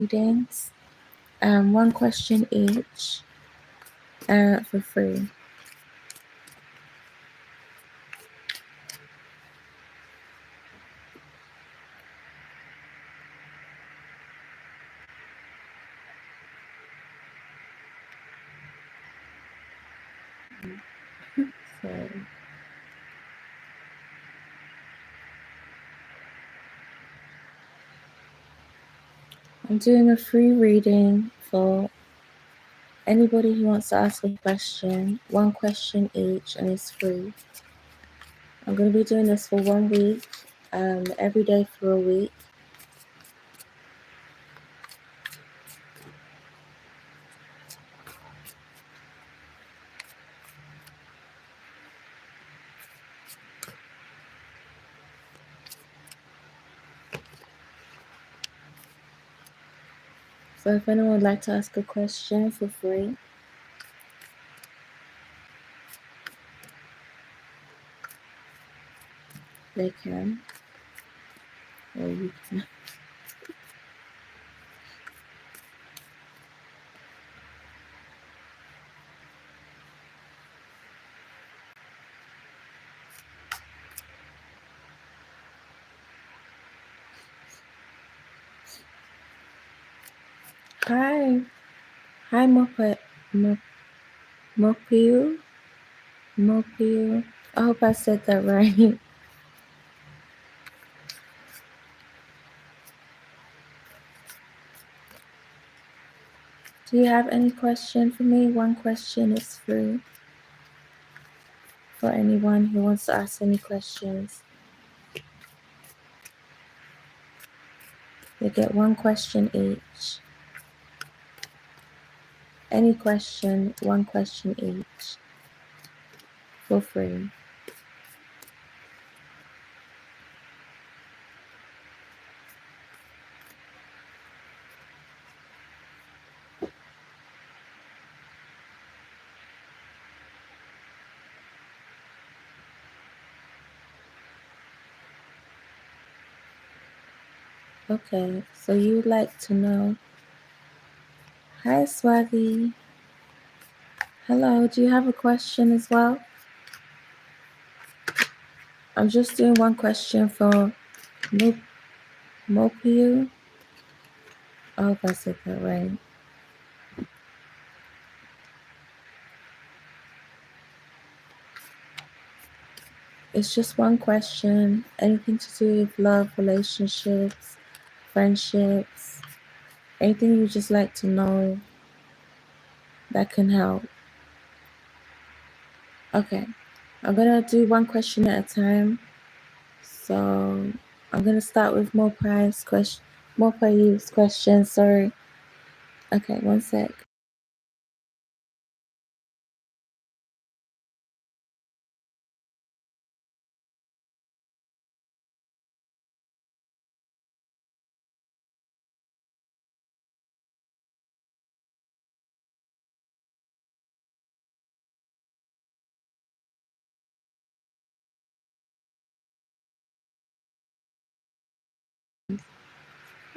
readings, one question each, for free. So I'm doing a free reading for anybody who wants to ask a question, one question each, and it's free. I'm going to be doing this for 1 week, every day for a week. So if anyone would like to ask a question for free, they can, or you can. Hi, Mopiu, Mopiu. I hope I said that right. Do you have any question for me? One question is free for anyone who wants to ask any questions. They get one question each. Any question, one question each, for free. Okay, so you would like to know. Hi, Swati. Hello, do you have a question as well? I'm just doing one question for Mopiu. I hope I said that right. It's just one question. Anything to do with love, relationships, friendships, anything you just like to know that can help. Okay, I'm gonna do one question at a time. So I'm gonna start with Mopiu's question. Sorry. Okay, one sec.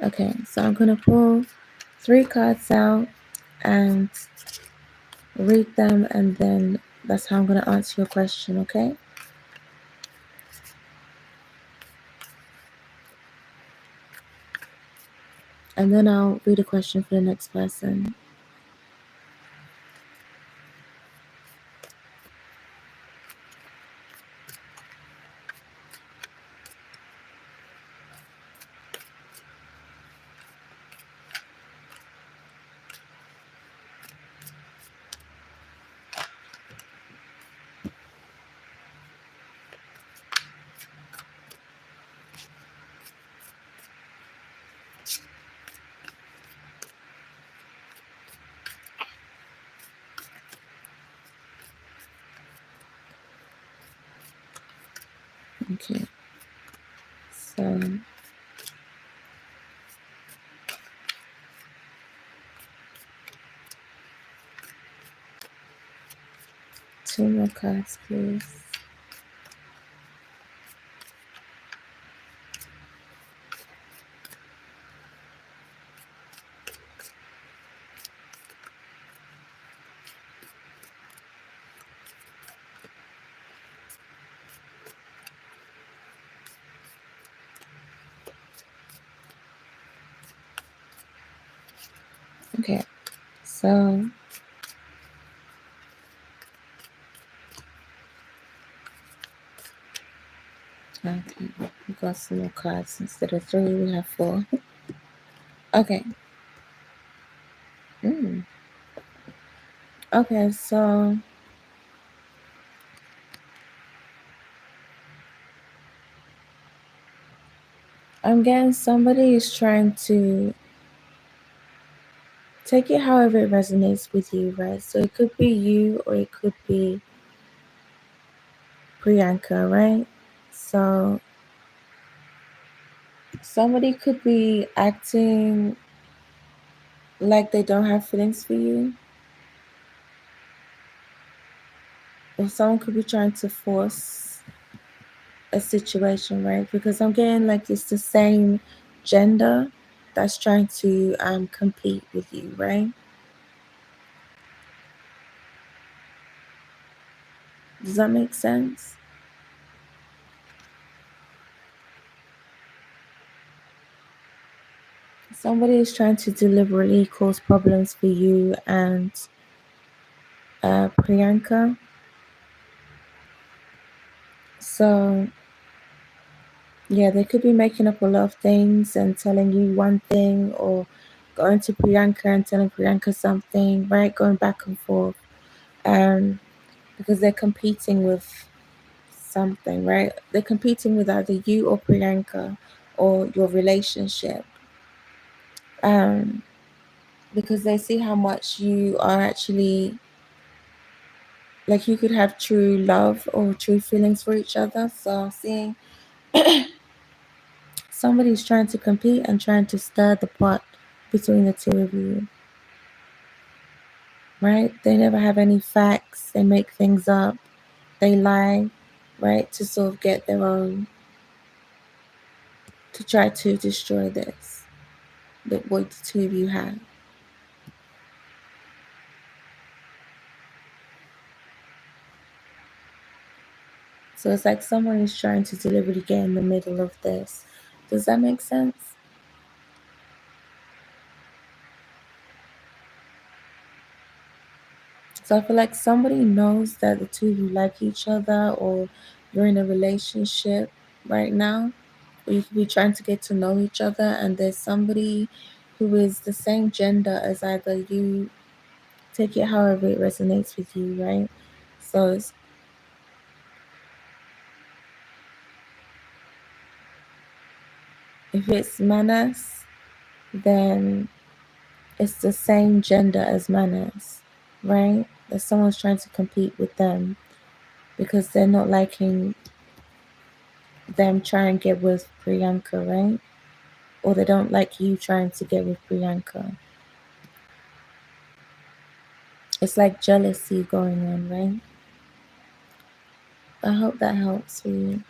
Okay, so I'm gonna pull 3 cards out and read them, and then that's how I'm gonna answer your question. Okay. And then I'll read a question for the next person. Okay. So 2 more cards, please. Okay, so okay, we got some more cards. Instead of 3, we have 4. Okay. Okay, so I'm getting somebody is trying to take it however it resonates with you, right? So it could be you or it could be Priyanka, right? So somebody could be acting like they don't have feelings for you, or someone could be trying to force a situation, right? Because I'm getting like it's the same gender that's trying to compete with you, right? Does that make sense? Somebody is trying to deliberately cause problems for you and Priyanka. So yeah, they could be making up a lot of things and telling you one thing, or going to Priyanka and telling Priyanka something, right? Going back and forth. Because they're competing with something, right? They're competing with either you or Priyanka or your relationship. Um, because they see how much you are actually like you could have true love or true feelings for each other. So seeing somebody's trying to compete and trying to stir the pot between the two of you, right? They never have any facts. They make things up. They lie, right? To sort of get their own, to try to destroy this, that what the two of you have. So it's like someone is trying to deliberately get in the middle of this. Does that make sense? So I feel like somebody knows that the two of you like each other, or you're in a relationship right now, or you could be trying to get to know each other, and there's somebody who is the same gender as either you. Take it however it resonates with you, right? So if it's Manas, then it's the same gender as Manas, right? That someone's trying to compete with them because they're not liking them trying to get with Priyanka, right? Or they don't like you trying to get with Priyanka. It's like jealousy going on, right? I hope that helps for you.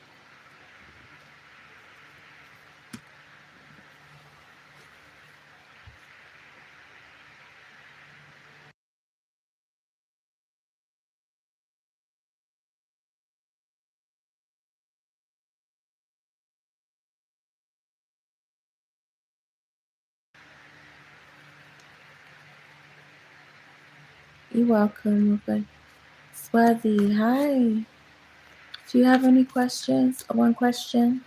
You're welcome. Okay. Swati, hi. Do you have any questions? One question?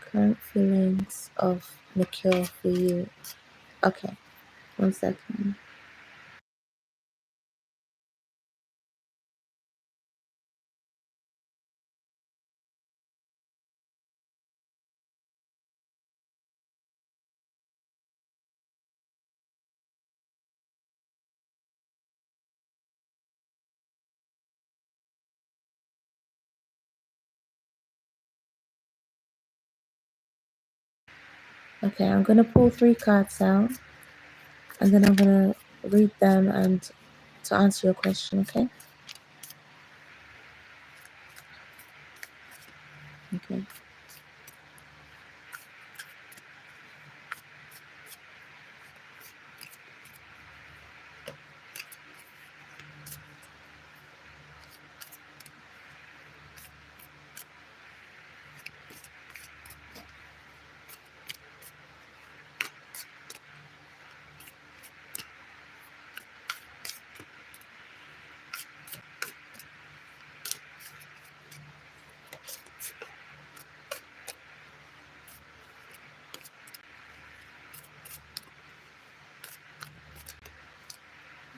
Current feelings of Nikhil for you. Okay, 1 second. Okay, I'm gonna pull 3 cards out, and then I'm gonna read them and to answer your question. Okay. Okay.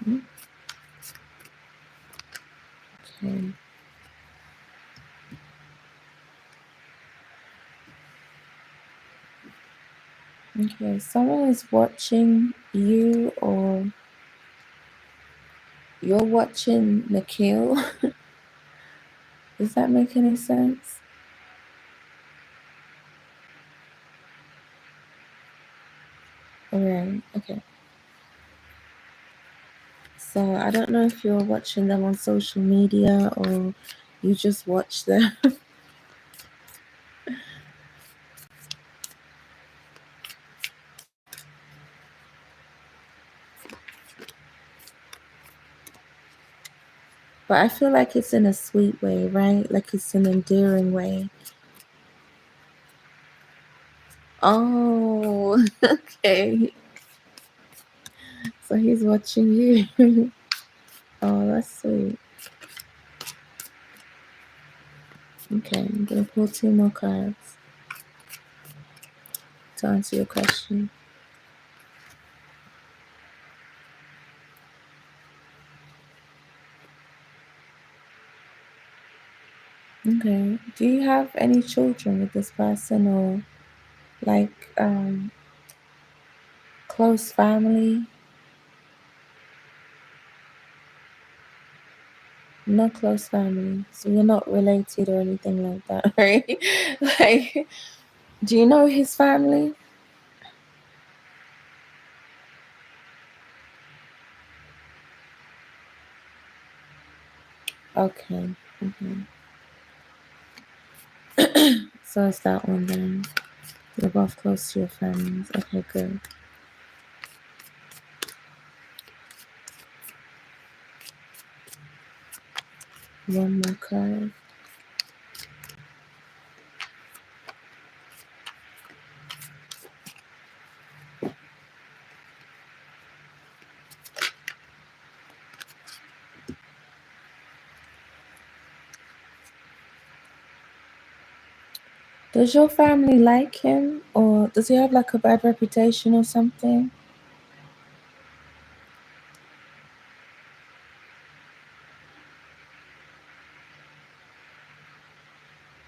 Mm, okay. Okay. Someone is watching you, or you're watching Nikhil. Does that make any sense? Alright. Okay. So I don't know if you're watching them on social media or you just watch them. But I feel like it's in a sweet way, right? Like it's an endearing way. Oh, okay. So he's watching you. Oh, that's sweet. Okay, I'm gonna pull 2 more cards to answer your question. Okay. Do you have any children with this person, or like close family? No close family. So you're not related or anything like that, right? Like, do you know his family? Okay. Okay. So it's that one then. You're both close to your families. Okay, good. One more card. Does your family like him, or does he have like a bad reputation or something?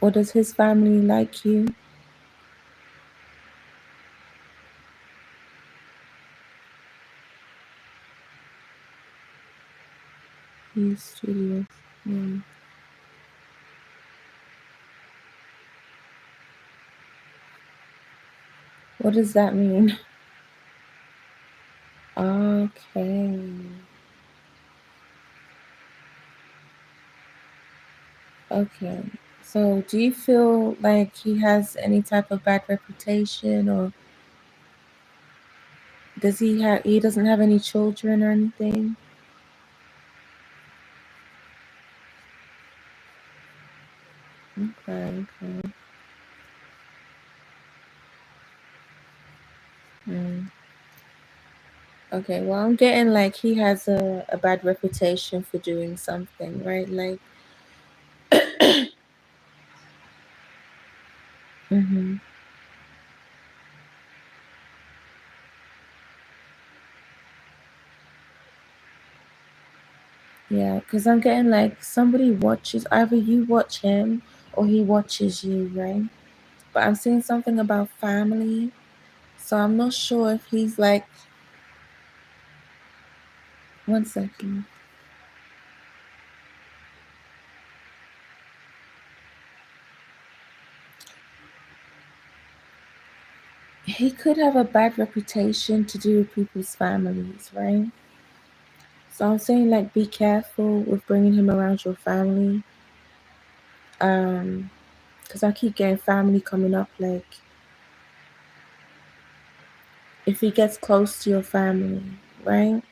Or does his family like you? He's studious. Yeah. What does that mean? Okay. Okay. So do you feel like he has any type of bad reputation, or he doesn't have any children or anything? Okay, okay. Mm. Okay, well, I'm getting like he has a bad reputation for doing something, right? Like, hmm, yeah, because I'm getting like somebody watches, either you watch him or he watches you, right? But I'm seeing something about family, so I'm not sure if he's like, one second. he could have a bad reputation to do with people's families, right? So I'm saying, like, be careful with bringing him around your family. Because I keep getting family coming up. Like, if he gets close to your family, right?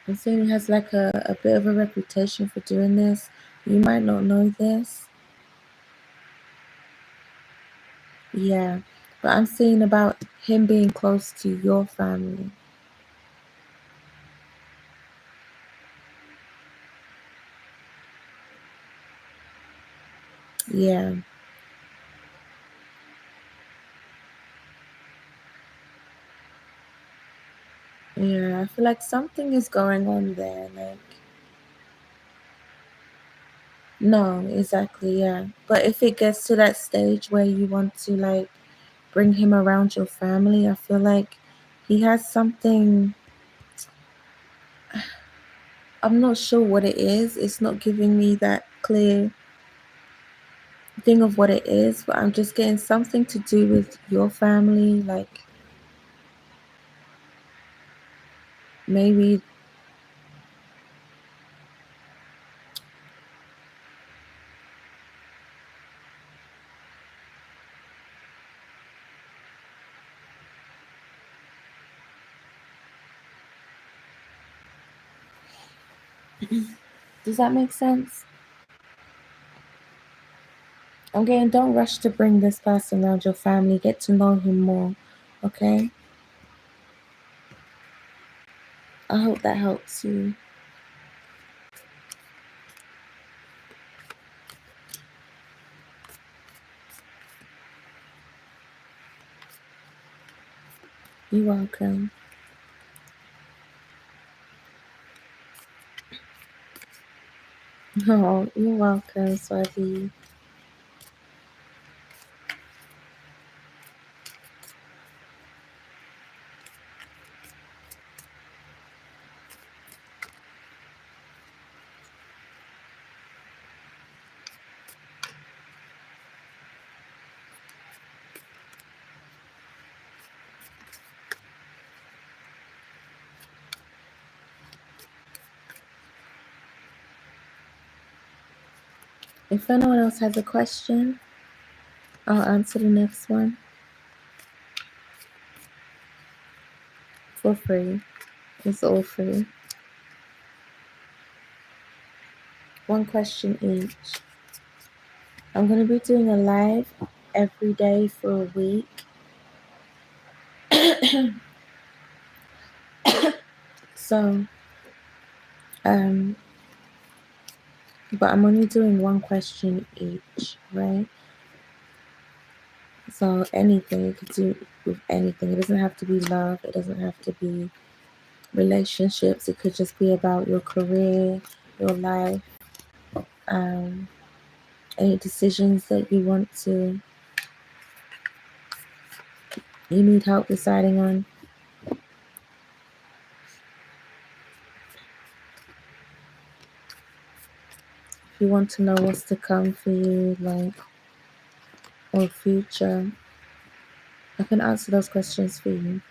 I'm saying he has like a bit of a reputation for doing this. You might not know this. Yeah. But I'm saying about him being close to your family. Yeah. Yeah. I feel like something is going on there. Like, no, exactly. Yeah. But if it gets to that stage where you want to, like, bring him around your family, I feel like he has something. I'm not sure what it is. It's not giving me that clear thing of what it is, but I'm just getting something to do with your family. Like, maybe. Does that make sense? Okay, and don't rush to bring this person around your family. Get to know him more. Okay? I hope that helps you. You're welcome. Oh, you're welcome, Swati. If anyone else has a question, I'll answer the next one for free. It's all free. One question each. I'm going to be doing a live every day for a week. So, but I'm only doing one question each, right? So anything, you could do with anything. It doesn't have to be love. It doesn't have to be relationships. It could just be about your career, your life, um, any decisions that you need help deciding on. If you want to know what's to come for you, like, or future, I can answer those questions for you.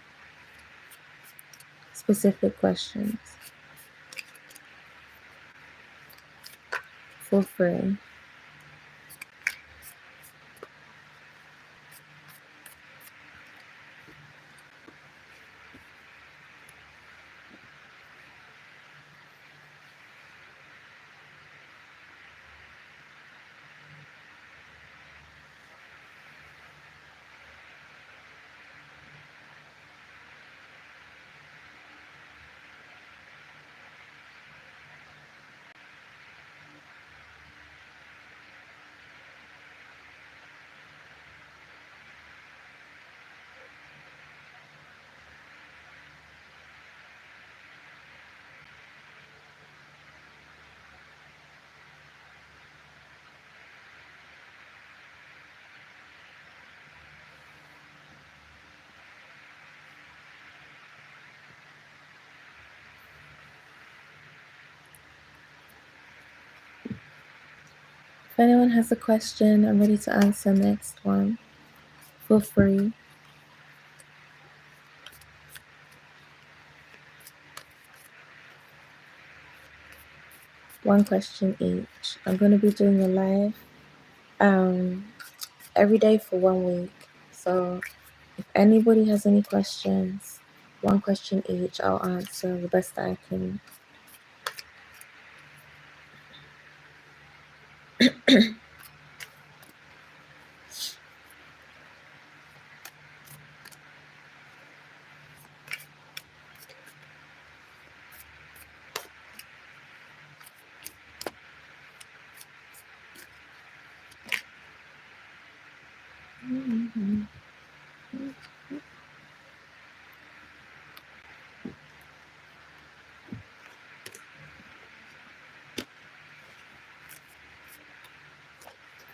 Specific questions for free. anyone has a question, I'm ready to answer next one. Feel free. One question each. I'm going to be doing a live every day for 1 week. So if anybody has any questions, one question each, I'll answer the best that I can.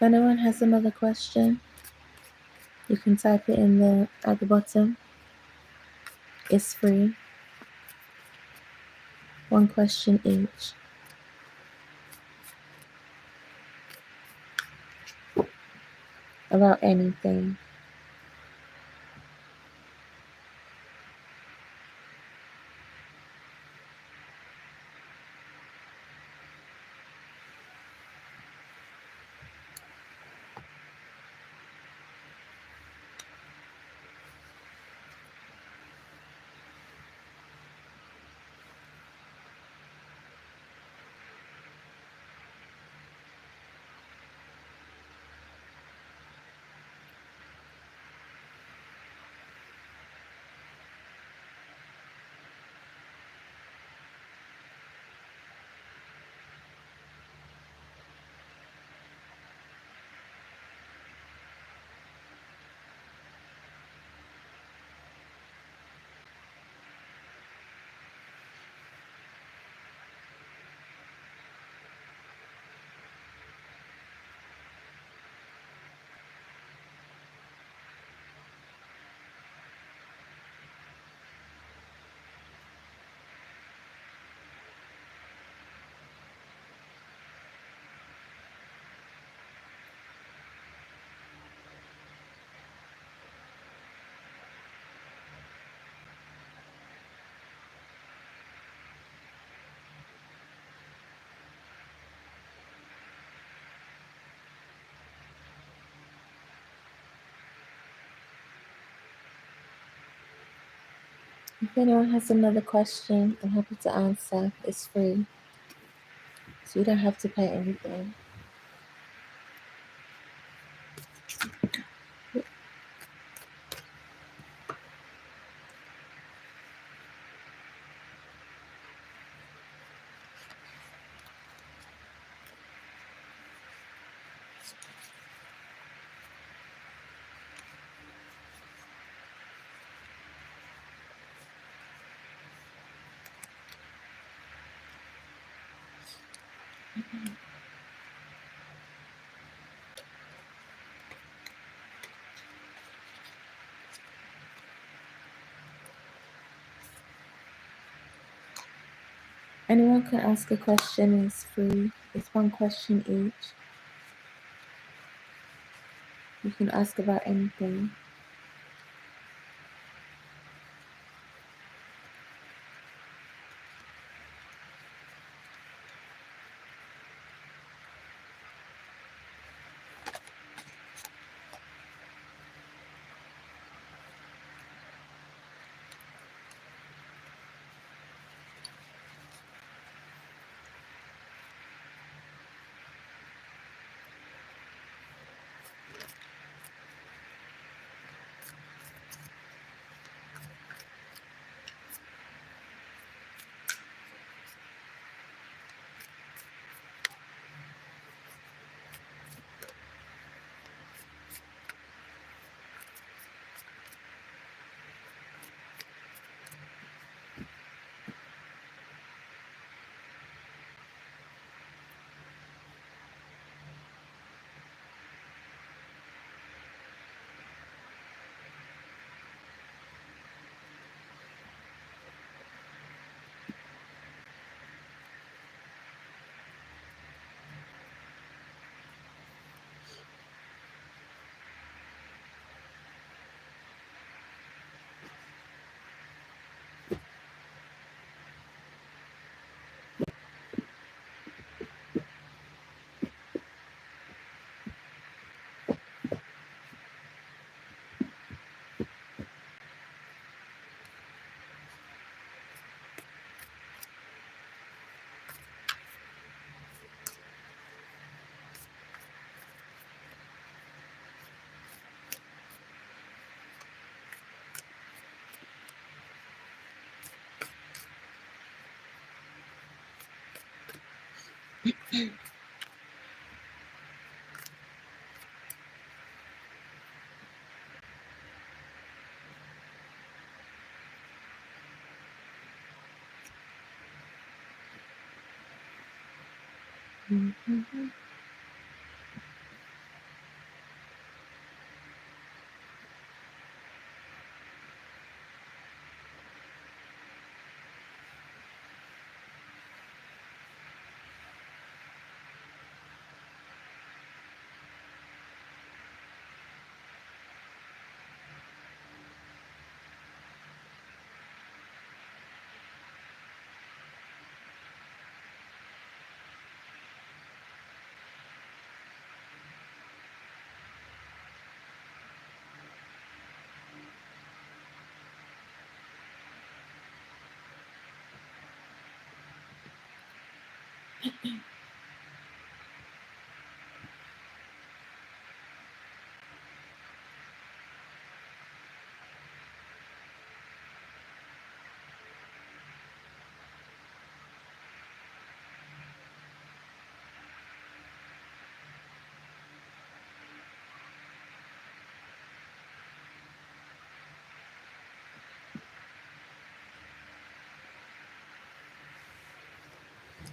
If anyone has another question, you can type it in at the bottom. It's free. One question each. About anything. If anyone has another question, I'm happy to answer. It's free. So you don't have to pay anything. Anyone can ask a question. It's free. It's one question each. You can ask about anything. Mhm.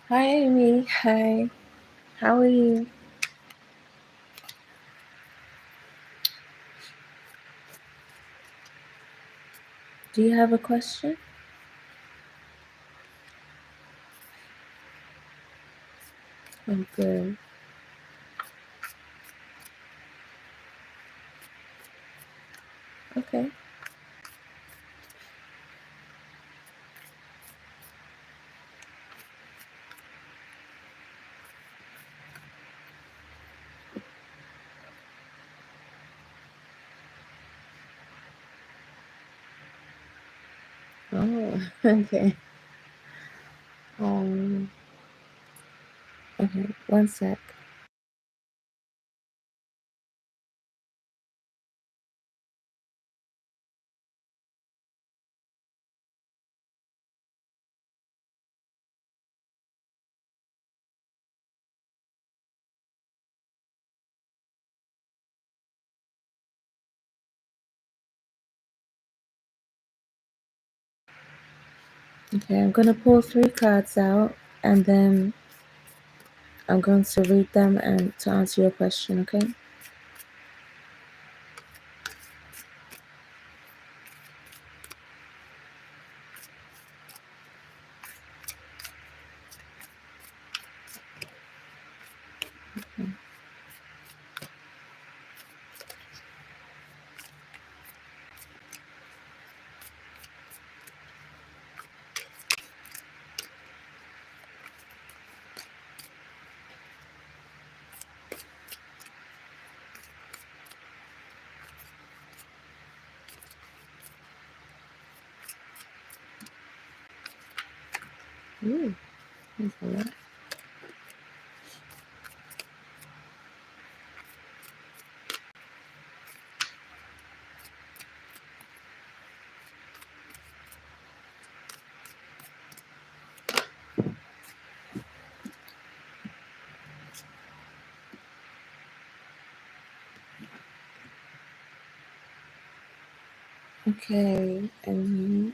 Hi, Amy. Hi. How are you? Do you have a question? I'm good. Okay. Oh, okay. Um, okay. One sec. Okay, I'm gonna pull 3 cards out and then I'm going to read them and to answer your question, okay? Ooh, that's a lot. Okay, and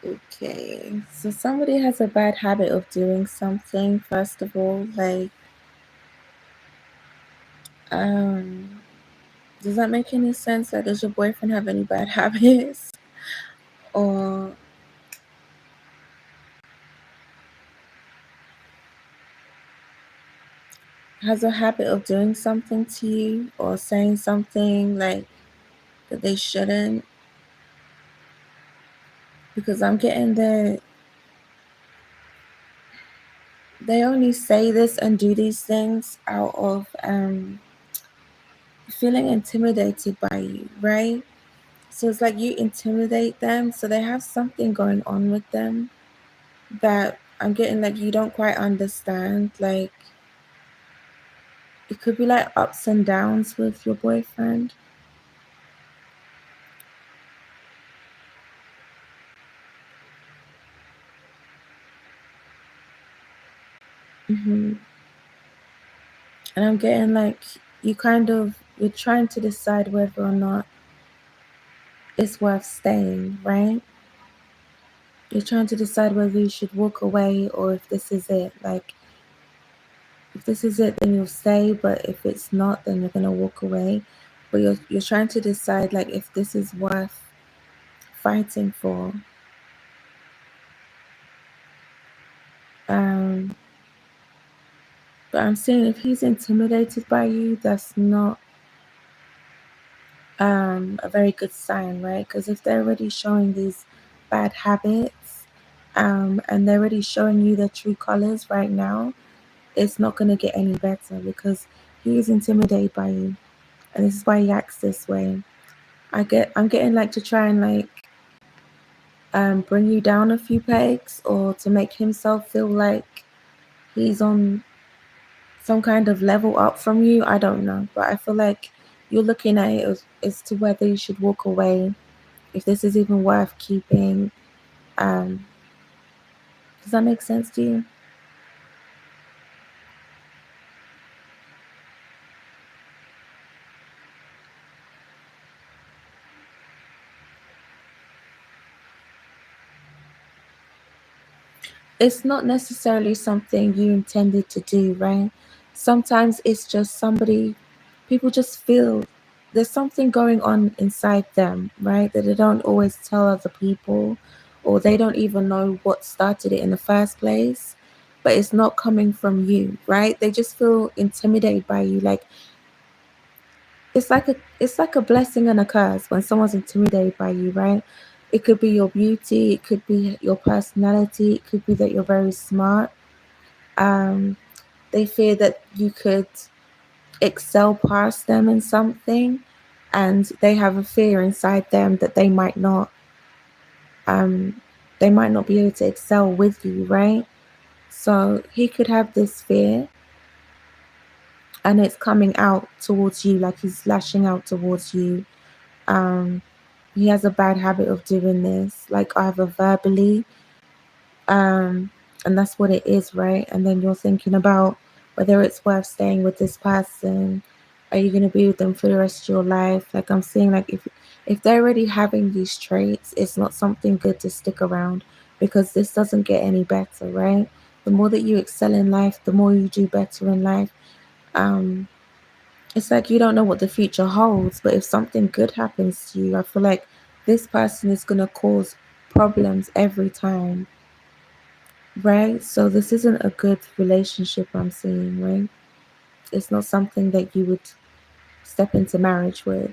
okay. So somebody has a bad habit of doing something, first of all, like um does that make any sense? Like, does your boyfriend have any bad habits? Or has a habit of doing something to you or saying something like that they shouldn't? Because I'm getting that they only say this and do these things out of feeling intimidated by you, right? So it's like you intimidate them, so they have something going on with them that I'm getting like you don't quite understand. Like it could be like ups and downs with your boyfriend. And I'm getting like you're trying to decide whether or not it's worth staying, right? You're trying to decide whether you should walk away or if this is it. Like, if this is it, then you'll stay, but if it's not, then you're gonna walk away. But you're trying to decide like if this is worth fighting for. But I'm saying if he's intimidated by you, that's not a very good sign, right? Because if they're already showing these bad habits, and they're already showing you their true colors right now, it's not going to get any better because he is intimidated by you, and this is why he acts this way. I'm getting like to try and like bring you down a few pegs, or to make himself feel like he's on some kind of level up from you. I don't know, but I feel like you're looking at it as to whether you should walk away, if this is even worth keeping. Um, does that make sense to you? It's not necessarily something you intended to do, right? Sometimes it's just people just feel there's something going on inside them, right? That they don't always tell other people, or they don't even know what started it in the first place, but it's not coming from you, right? They just feel intimidated by you. Like it's like a blessing and a curse when someone's intimidated by you, right? It could be your beauty, it could be your personality, it could be that you're very smart. um they fear that you could excel past them in something, and they have a fear inside them that um they might not be able to excel with you, right? So he could have this fear, and it's coming out towards you, like he's lashing out towards you. um he has a bad habit of doing this, like either verbally, um, and that's what it is, right? And then you're thinking about whether it's worth staying with this person. Are you going to be with them for the rest of your life? Like I'm saying, like if they're already having these traits, it's not something good to stick around, because this doesn't get any better, right? The more that you excel in life, the more you do better in life. Um, it's like you don't know what the future holds, but if something good happens to you, I feel like this person is going to cause problems every time, right? So this isn't a good relationship I'm seeing, right? It's not something that you would step into marriage with.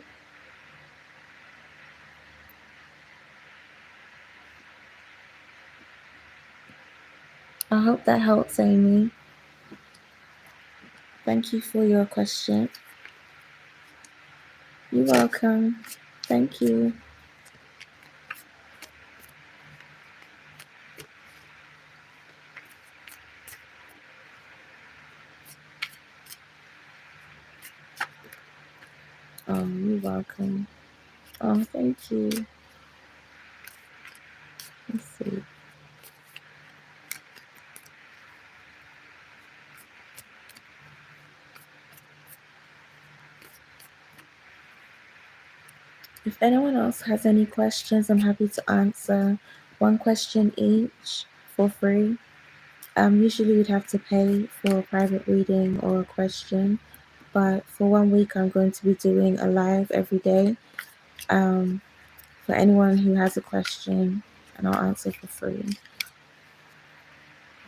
I hope that helps, Amy. Thank you for your question. You're welcome. Thank you. Oh, you're welcome. Oh, thank you. Let's see. If anyone else has any questions, I'm happy to answer. One question each for free. Usually you'd have to pay for a private reading or a question, but for 1 week I'm going to be doing a live every day. For anyone who has a question, and I'll answer for free.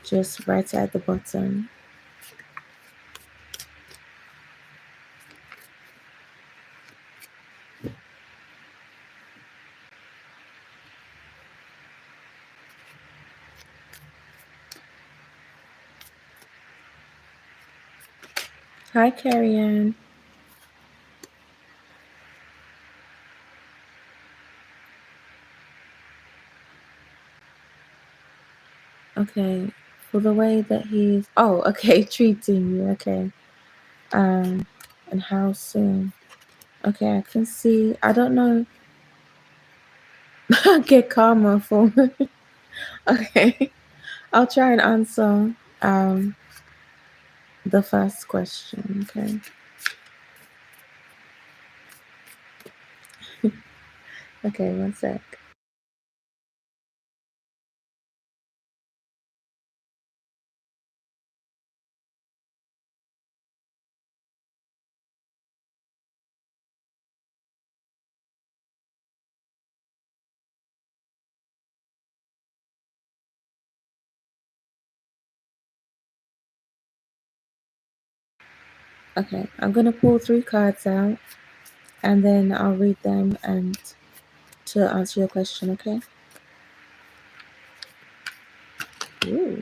Just write it at the bottom. Hi, Carrie Ann. Okay, for the way that he's okay, treating you, okay. And how soon? Okay, I can see. I don't know. Get karma for. Okay, I'll try and answer. the first question, okay? Okay, one sec. Okay, I'm gonna pull 3 cards out and then I'll read them and to answer your question, okay? Ooh.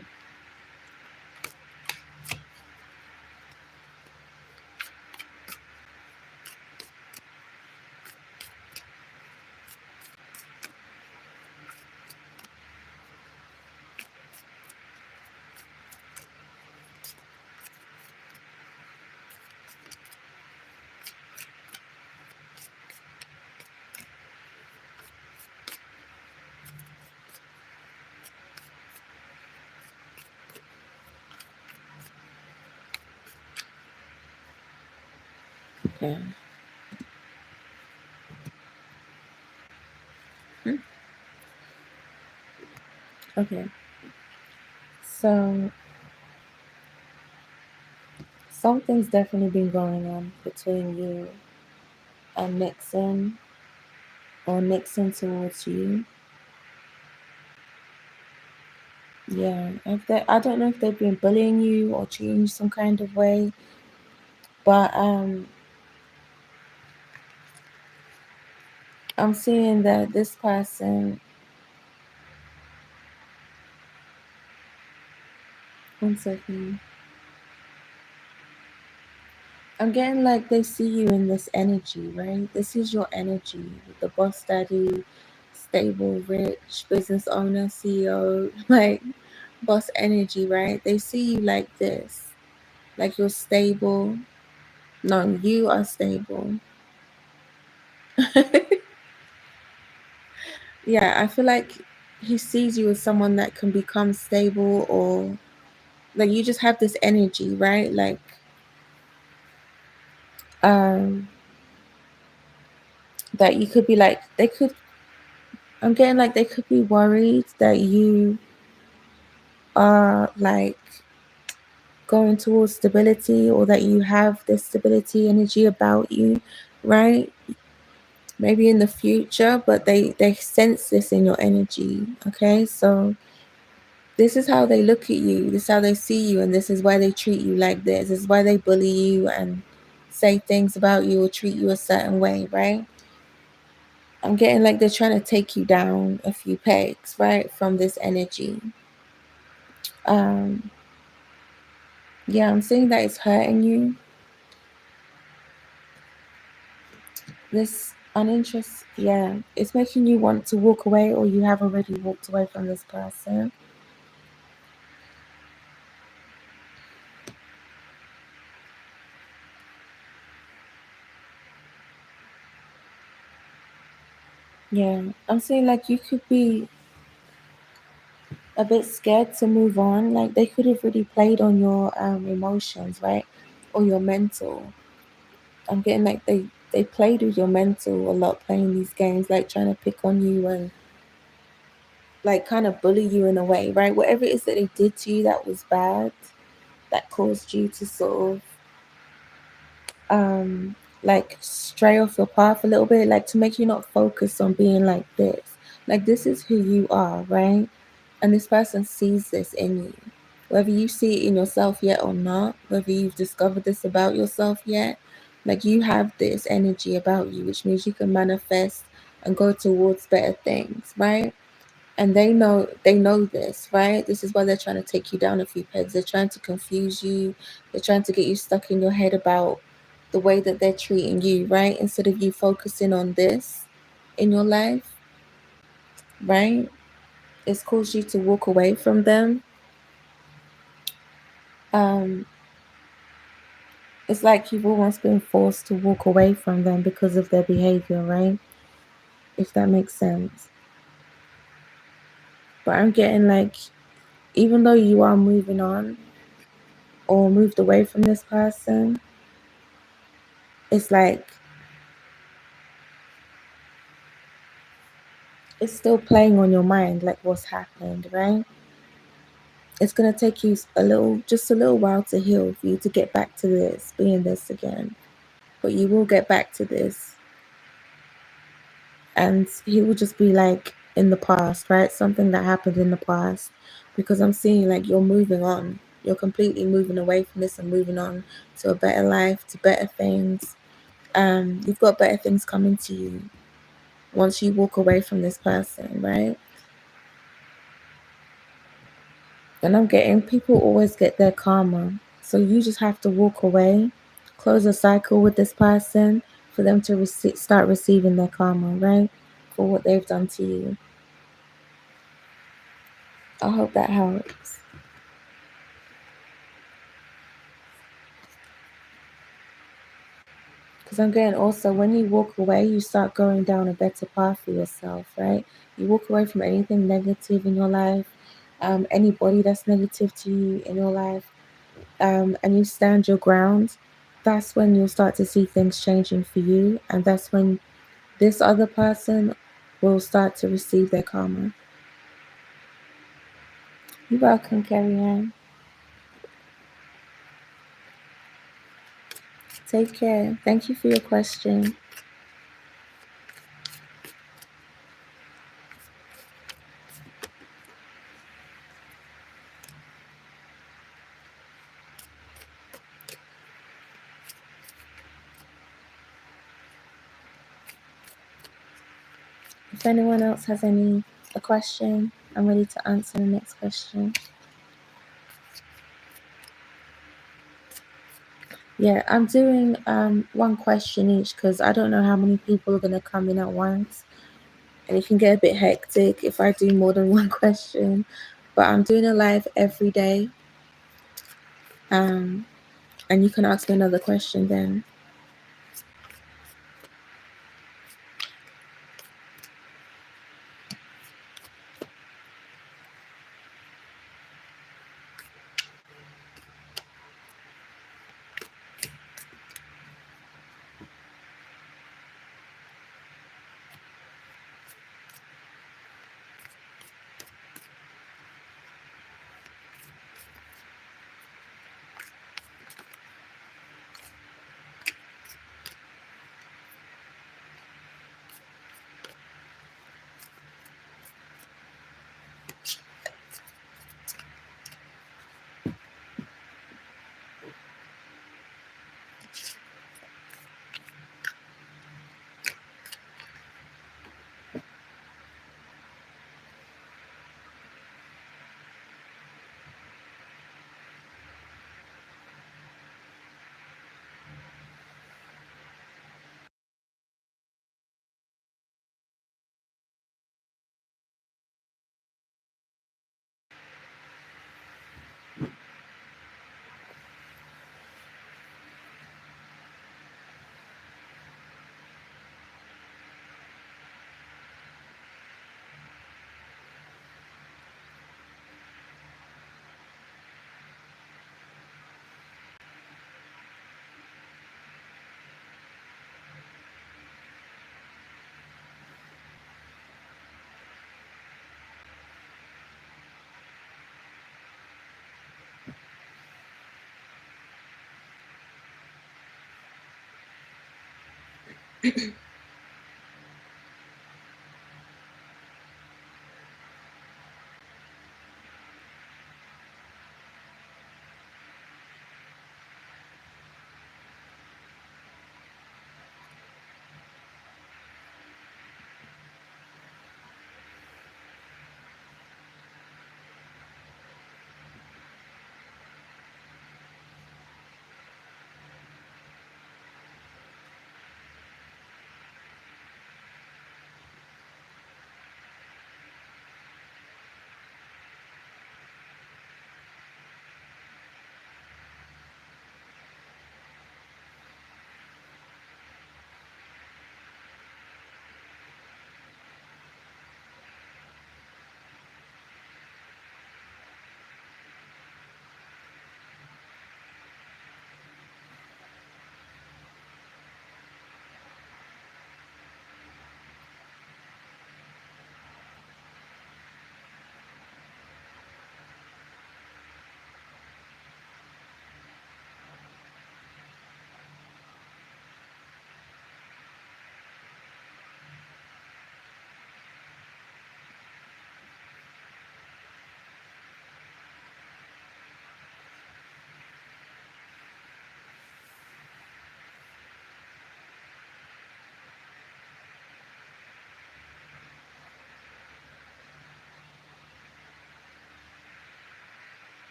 Okay. Okay. So something's definitely been going on between you and Nixon, or Nixon towards you. Yeah. I don't know if they've been bullying you or treating you some kind of way, but I'm seeing that this person, one second. I'm getting like they see you in this energy, right? This is your energy with the boss daddy, stable, rich, business owner, CEO, like boss energy, right? They see you like this, like you're stable. No, you are stable. Yeah, I feel like he sees you as someone that can become stable, or like you just have this energy, right? Like, um, that you could be like, they could, I'm getting like they could be worried that you are like going towards stability, or that you have this stability energy about you, right? Maybe in the future, but they sense this in your energy. Okay, so this is how they look at you, this is how they see you, and this is why they treat you like this is why they bully you and say things about you or treat you a certain way, right? I'm getting like they're trying to take you down a few pegs, right, from this energy. um yeah, I'm seeing that it's hurting you. This uninterest, yeah, it's making you want to walk away, or you have already walked away from this person. Yeah, I'm saying like you could be a bit scared to move on. Like they could have really played on your emotions, right? Or your mental. I'm getting like they played with your mental a lot, playing these games, like trying to pick on you and like kind of bully you in a way, right? Whatever it is that they did to you that was bad, that caused you to sort of like stray off your path a little bit, like to make you not focus on being like this. Like this is who you are, right? And this person sees this in you. Whether you see it in yourself yet or not, whether you've discovered this about yourself yet, like you have this energy about you, which means you can manifest and go towards better things, right? And they know this, right? This is why they're trying to take you down a few pegs. They're trying to confuse you. They're trying to get you stuck in your head about the way that they're treating you, right? Instead of you focusing on this in your life, right? It's caused you to walk away from them. um it's like you've almost been forced to walk away from them because of their behavior, right? If that makes sense. But I'm getting like, even though you are moving on, or moved away from this person, it's like it's still playing on your mind, like what's happened, right? It's going to take you just a little while to heal, for you to get back to this, being this again. But you will get back to this. And he will just be like in the past, right? Something that happened in the past. Because I'm seeing like you're moving on. You're completely moving away from this and moving on to a better life, to better things. You've got better things coming to you once you walk away from this person, right? And I'm getting, people always get their karma. So you just have to walk away, close a cycle with this person for them to start receiving their karma, right? For what they've done to you. I hope that helps. Because I'm getting also, when you walk away, you start going down a better path for yourself, right? You walk away from anything negative in your life, anybody that's negative to you in your life, and you stand your ground. That's when you'll start to see things changing for you, and that's when this other person will start to receive their karma. You're welcome, Carrie Ann. Take care. Thank you for your question. If anyone else has a question, I'm ready to answer the next question. Yeah, I'm doing one question each because I don't know how many people are going to come in at once. And it can get a bit hectic if I do more than one question. But I'm doing a live every day. And you can ask me another question then.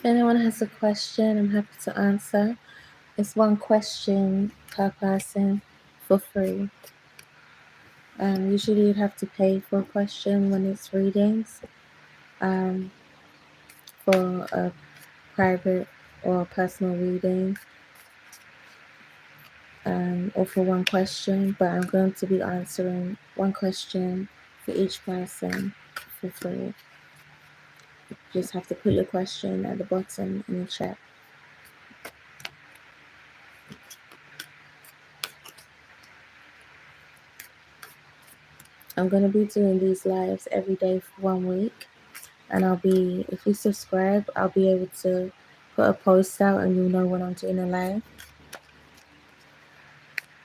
If anyone has a question, I'm happy to answer. It's one question per person for free. Usually you'd have to pay for a question when it's readings, for a private or personal reading, or for one question, but I'm going to be answering one question for each person for free. You just have to put your question at the bottom in the chat. I'm going to be doing these lives every day for 1 week, and if you subscribe, I'll be able to put a post out and you'll know when I'm doing a live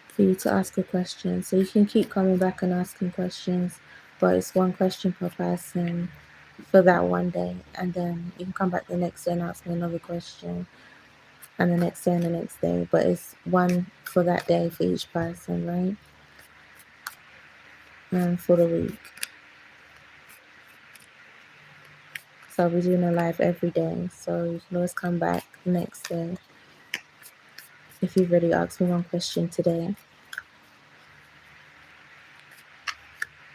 for you to ask a question. So you can keep coming back and asking questions, but it's one question per person for that one day, and then you can come back the next day and ask me another question, and the next day and the next day, but it's one for that day for each person, right? And for the week. So I'll be doing a live every day, so you can always come back the next day if you've already asked me one question today.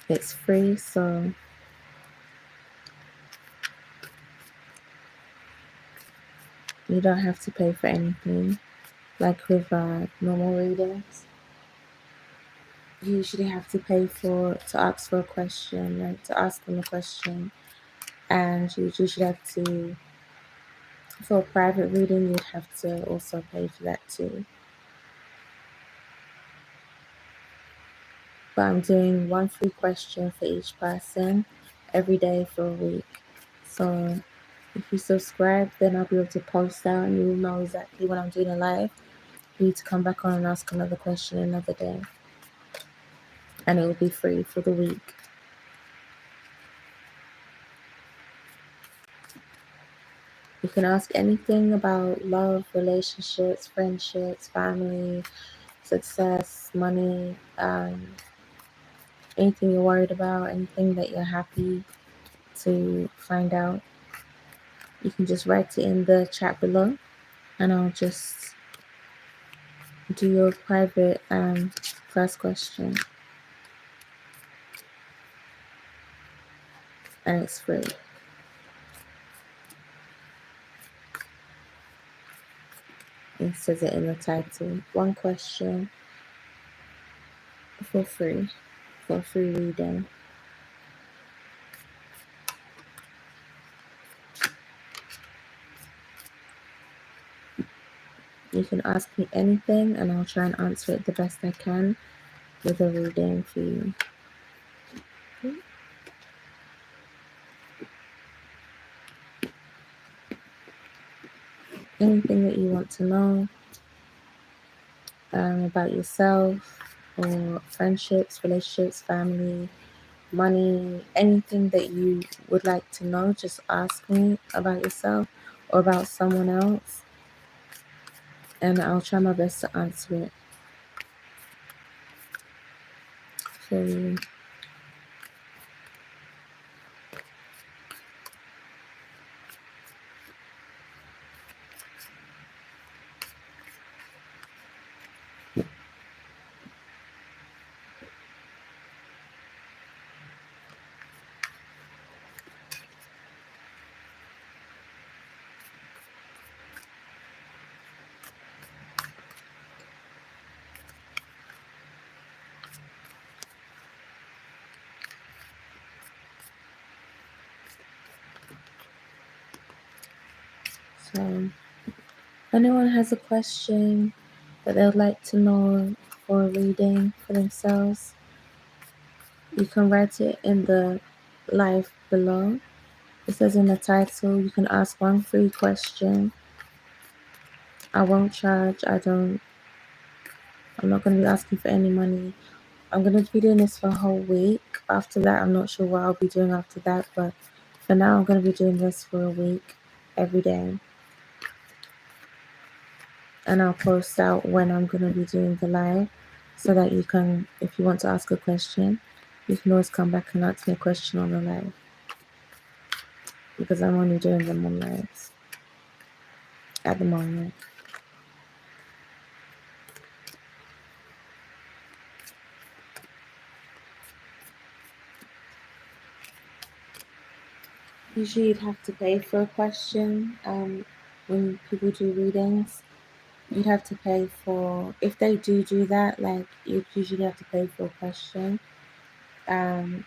It's free, so you don't have to pay for anything. Like with normal readings, you usually have to pay to ask for a question, like to ask them a question, and you usually have to, for a private reading, you'd have to also pay for that too. But I'm doing one free question for each person every day for a week. So if you subscribe, then I'll be able to post out and you'll know exactly when I'm doing a live for you to come back on and ask another question another day. And it will be free for the week. You can ask anything about love, relationships, friendships, family, success, money, anything you're worried about, anything that you're happy to find out. You can just write it in the chat below, and I'll just do your private first question. And it's free. It says it in the title. One question for free reading. You can ask me anything and I'll try and answer it the best I can with a reading for you. Anything that you want to know about yourself, or friendships, relationships, family, money, anything that you would like to know, just ask me about yourself or about someone else, and I'll try my best to answer it for you. So, if anyone has a question that they would like to know for a reading for themselves, you can write it in the live below. It says in the title, you can ask one free question. I won't charge. I'm not going to be asking for any money. I'm going to be doing this for a whole week. After that, I'm not sure what I'll be doing after that, but for now, I'm going to be doing this for a week every day. And I'll post out when I'm going to be doing the live so that you can, if you want to ask a question, you can always come back and ask me a question on the live, because I'm only doing them on lives. at the moment. Usually you'd have to pay for a question when people do readings. You'd have to pay for, if they do that, like you'd usually have to pay for a question and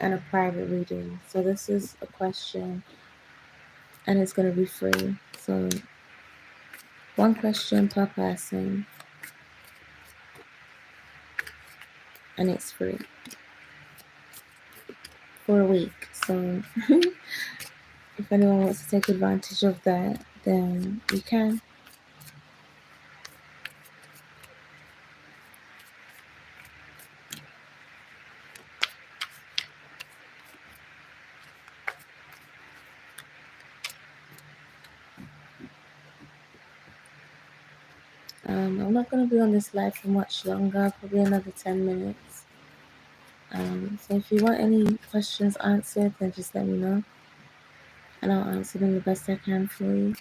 a private reading. So this is a question and it's going to be free. So one question per person and it's free for a week. So if anyone wants to take advantage of that, then you can. I'm not going to be on this live for much longer, probably another 10 minutes. So if you want any questions answered, then just let me know and I'll answer them the best I can for you.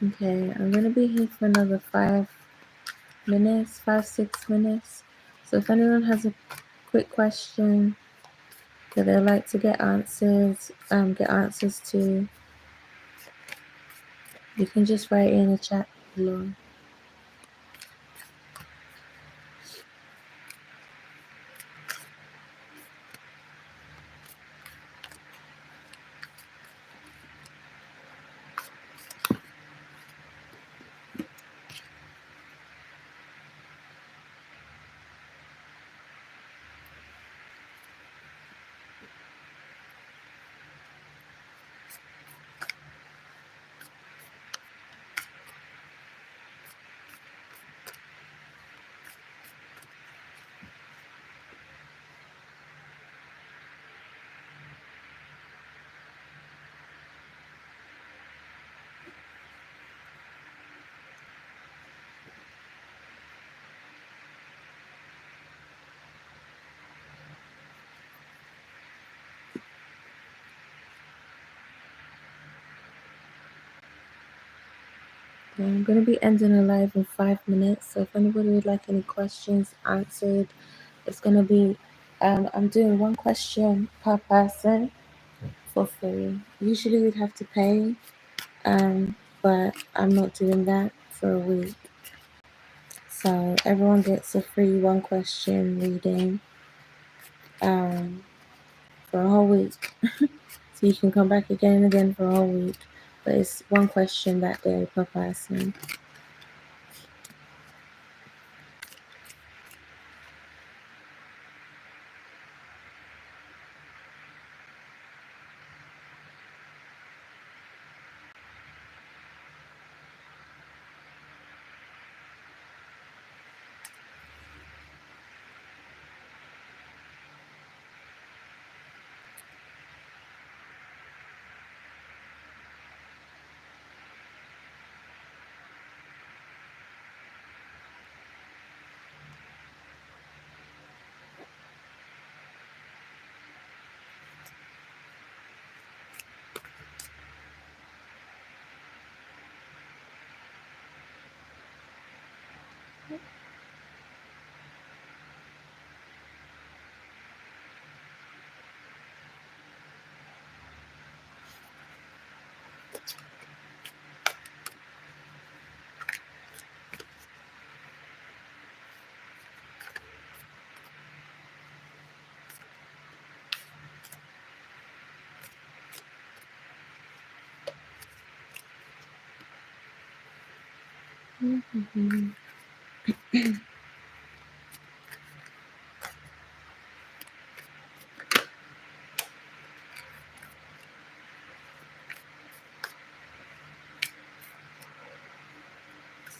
Okay, I'm going to be here for another 5 minutes, 6 minutes. So if anyone has a quick question that they'd like to get answers to, you can just write in the chat below. I'm going to be ending a live in 5 minutes. So if anybody would like any questions answered, it's going to be, I'm doing one question per person for free. Usually we'd have to pay, but I'm not doing that for a week. So everyone gets a free one question reading for a whole week. So you can come back again and again for a whole week. But it's one question that day per person.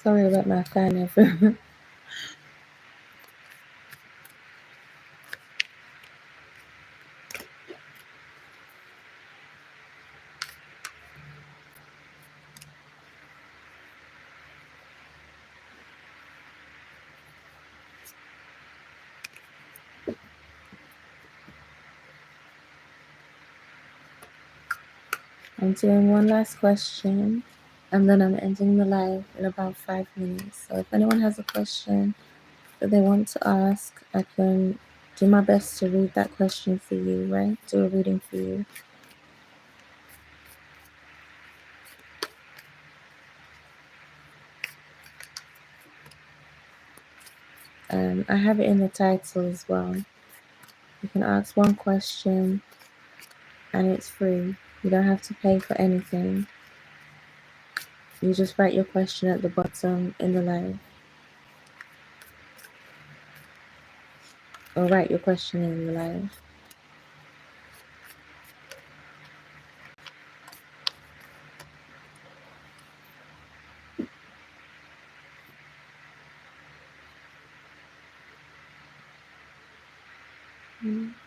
Sorry about my fan, everyone. I'm doing one last question, and then I'm ending the live in about 5 minutes. So if anyone has a question that they want to ask, I can do my best to read that question for you, right? Do a reading for you. I have it in the title as well. You can ask one question and it's free. You don't have to pay for anything. You just write your question at the bottom in the live. Or write your question in the live. Mm-hmm.